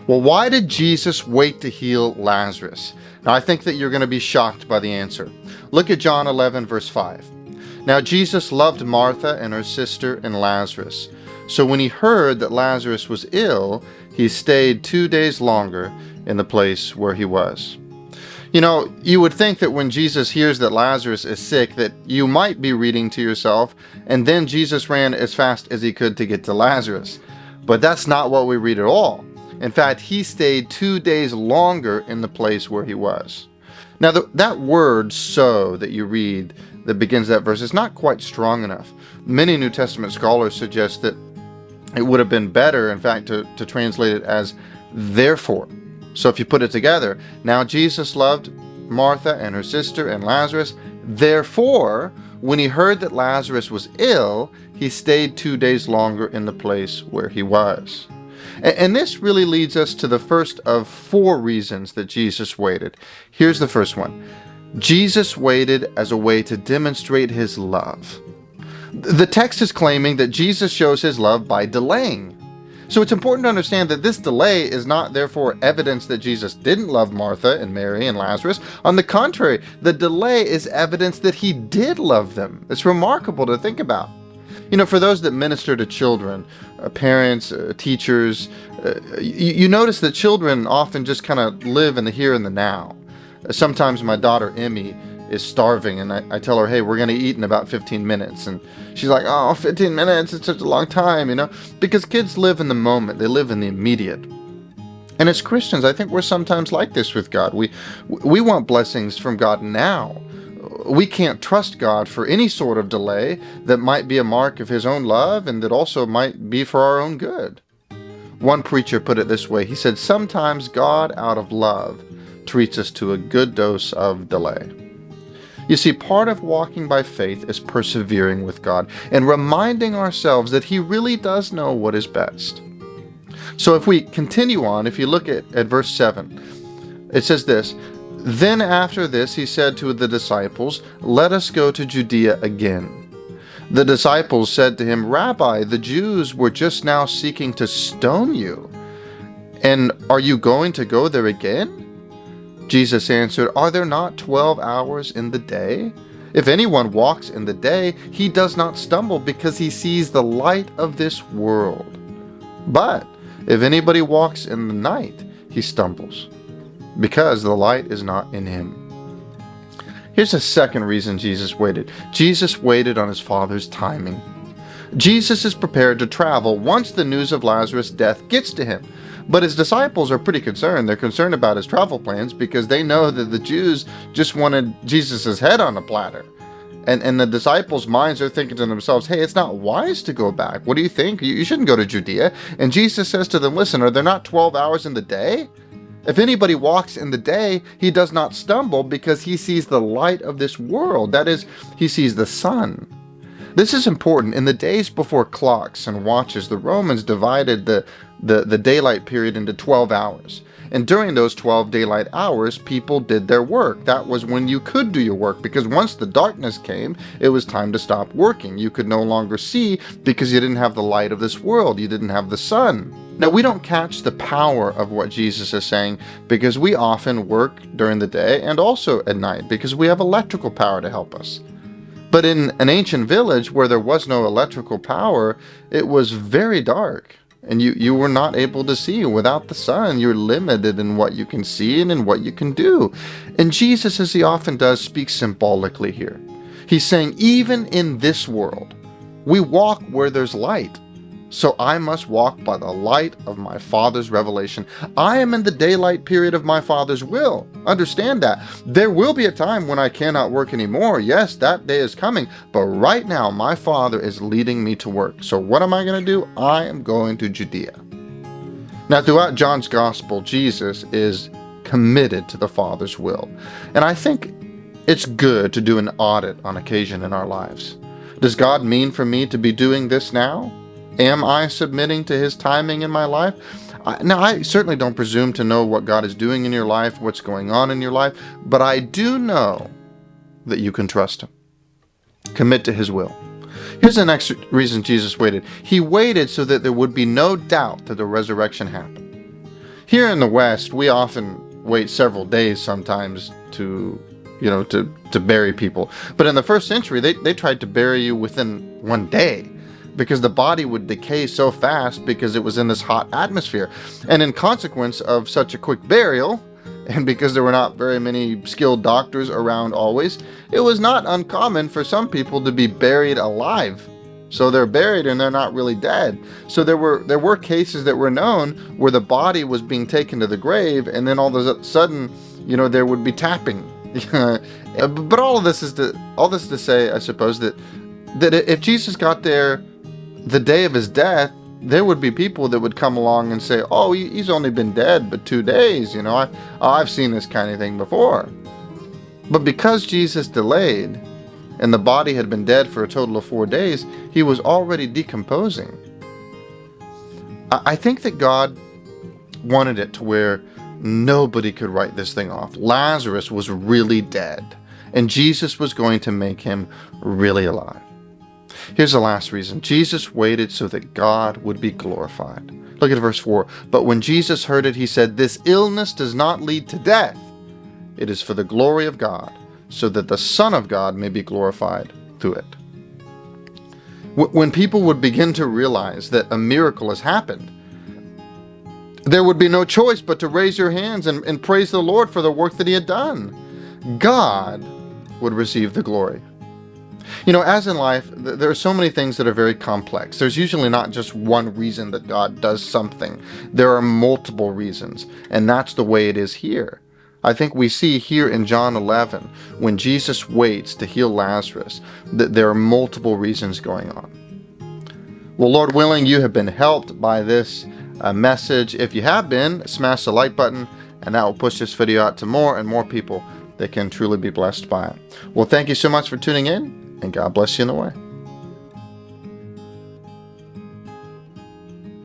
Well, why did Jesus wait to heal Lazarus? Now, I think that you're going to be shocked by the answer. Look at John 11, verse 5. Now, Jesus loved Martha and her sister and Lazarus. So when he heard that Lazarus was ill, he stayed 2 days longer in the place where he was. You know, you would think that when Jesus hears that Lazarus is sick, that you might be reading to yourself, and then Jesus ran as fast as he could to get to Lazarus. But that's not what we read at all. In fact, he stayed 2 days longer in the place where he was. Now, that word "so" that you read that begins that verse is not quite strong enough. Many New Testament scholars suggest that it would have been better, in fact, to translate it as "therefore." So if you put it together, now Jesus loved Martha and her sister and Lazarus. Therefore, when he heard that Lazarus was ill, he stayed 2 days longer in the place where he was. And this really leads us to the first of 4 reasons that Jesus waited. Here's the first one. Jesus waited as a way to demonstrate his love. The text is claiming that Jesus shows his love by delaying. So it's important to understand that this delay is not therefore evidence that Jesus didn't love Martha and Mary and Lazarus. On the contrary, the delay is evidence that he did love them. It's remarkable to think about. You know, for those that minister to children, parents, teachers, you notice that children often just kind of live in the here and the now. Sometimes my daughter Emmy is starving and I tell her, hey, we're going to eat in about 15 minutes. And she's like, oh, 15 minutes, it's such a long time, you know, because kids live in the moment. They live in the immediate. And as Christians, I think we're sometimes like this with God. We want blessings from God now. We can't trust God for any sort of delay that might be a mark of his own love and that also might be for our own good. One preacher put it this way. He said, sometimes God, out of love, treats us to a good dose of delay. You see, part of walking by faith is persevering with God and reminding ourselves that he really does know what is best. So if we continue on, if you look at verse 7, it says this, then after this he said to the disciples, let us go to Judea again. The disciples said to him, Rabbi, the Jews were just now seeking to stone you, and are you going to go there again? Jesus answered, are there not 12 hours in the day? If anyone walks in the day, he does not stumble because he sees the light of this world. But if anybody walks in the night, he stumbles because the light is not in him. Here's a second reason Jesus waited. Jesus waited on his Father's timing. Jesus is prepared to travel once the news of Lazarus' death gets to him. But his disciples are pretty concerned. They're concerned about his travel plans because they know that the Jews just wanted Jesus' head on a platter. And the disciples' minds are thinking to themselves, hey, it's not wise to go back. What do you think? You shouldn't go to Judea. And Jesus says to them, listen, are there not 12 hours in the day? If anybody walks in the day, he does not stumble because he sees the light of this world. That is, he sees the sun. This is important. In the days before clocks and watches, the Romans divided the daylight period into 12 hours. And during those 12 daylight hours, people did their work. That was when you could do your work, because once the darkness came, it was time to stop working. You could no longer see because you didn't have the light of this world. You didn't have the sun. Now, we don't catch the power of what Jesus is saying because we often work during the day and also at night because we have electrical power to help us. But in an ancient village where there was no electrical power, it was very dark. And you were not able to see. Without the sun, you're limited in what you can see and in what you can do. And Jesus, as he often does, speaks symbolically here. He's saying, even in this world, we walk where there's light. So I must walk by the light of my Father's revelation. I am in the daylight period of my Father's will. Understand that. There will be a time when I cannot work anymore. Yes, that day is coming. But right now, my Father is leading me to work. So what am I going to do? I am going to Judea. Now, throughout John's Gospel, Jesus is committed to the Father's will. And I think it's good to do an audit on occasion in our lives. Does God mean for me to be doing this now? Am I submitting to his timing in my life? Now, I certainly don't presume to know what God is doing in your life, what's going on in your life, but I do know that you can trust him. Commit to his will. Here's the next reason Jesus waited. He waited so that there would be no doubt that the resurrection happened. Here in the West, we often wait several days sometimes to bury people. But in the first century, they tried to bury you within one day, because the body would decay so fast because it was in this hot atmosphere. And in consequence of such a quick burial, and because there were not very many skilled doctors around always, it was not uncommon for some people to be buried alive. So they're buried and they're not really dead. So there were cases that were known where the body was being taken to the grave, and then all of a sudden, there would be tapping. But all this is to say, I suppose, that if Jesus got there the day of his death, there would be people that would come along and say, "Oh, he's only been dead but 2 days. I've seen this kind of thing before." But because Jesus delayed, and the body had been dead for a total of 4 days, he was already decomposing. I think that God wanted it to where nobody could write this thing off. Lazarus was really dead, and Jesus was going to make him really alive. Here's the last reason. Jesus waited so that God would be glorified. Look at verse 4. But when Jesus heard it, he said, "This illness does not lead to death. It is for the glory of God, so that the Son of God may be glorified through it." When people would begin to realize that a miracle has happened, there would be no choice but to raise your hands and praise the Lord for the work that he had done. God would receive the glory. As in life, there are so many things that are very complex. There's usually not just one reason that God does something. There are multiple reasons, and that's the way it is here. I think we see here in John 11, when Jesus waits to heal Lazarus, that there are multiple reasons going on. Well, Lord willing, you have been helped by this message. If you have been, smash the like button, and that will push this video out to more and more people that can truly be blessed by it. Well, thank you so much for tuning in, and God bless you in the way.